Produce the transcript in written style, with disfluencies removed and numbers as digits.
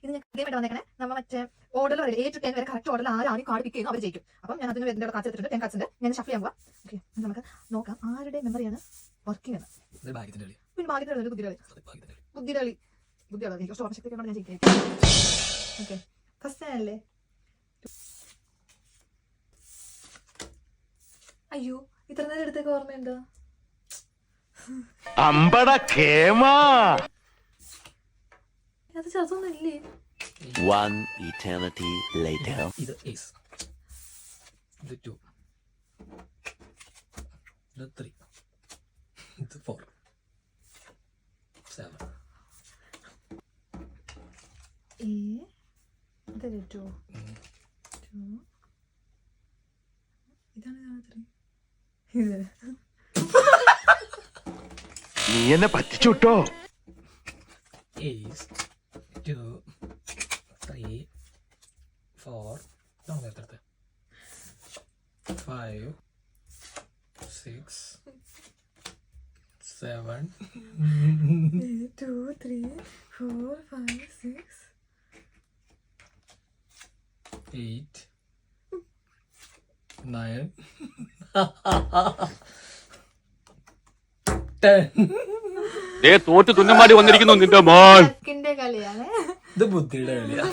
ഇത് ഞാൻ ഗെയിമായിട്ട് വന്നേക്കണേ. നമ്മൾ മറ്റേ ഓർഡർ വരെ 8 to 10 വരെ കറക്റ്റ് ഓർഡർ ആരും കാർഡ് പിക്ക് ചെയ്യുന്നു അവർ ജയിക്കും. അപ്പം ഞാൻ അതിന് വേണ്ടി കാർഡ് എടുത്തിട്ടുണ്ട്. 10 cards ഉണ്ട്. ഞാൻ ഷഫിൾ ചെയ്യാൻ പോവാം. ഓക്കെ, നമുക്ക് നോക്കാം ആരുടെ മെമ്മറിയാണ് വർക്കിംഗ് എന്ന്. പിന്നെ ഭാഗ്യത്തിൻ്റെ ബുദ്ധികളി എനിക്ക് ഓർമ്മശക്തി ഞാൻ ജയിക്കാം. ഓക്കെ, ഫസ്റ്റ് അല്ലേ? അയ്യോ, ഇത്ര നേരം എടുത്തേക്ക് ഓർമ്മയുണ്ടോ? അത് ചെറുതൊന്നുമില്ലേ? One eternity later. ഇത് ace, ഇത് 2, ഇത് 3, ഇത് 4, 7. ഇതല്ലേ 2. ഇതാണ് 3. നീ എന്നെ പറ്റിച്ചുട്ടോ. Ace, 2, 3, 4, 5, 6, 7, 2, 3, 4, 5, 6, 8, 9, 10. തോറ്റ് തുന്നമാടി വന്നിരിക്കുന്നു നിന്റെ മോൻ. കളിയാണ്. ഇത് ബുദ്ധിയുടെ കളിയാ.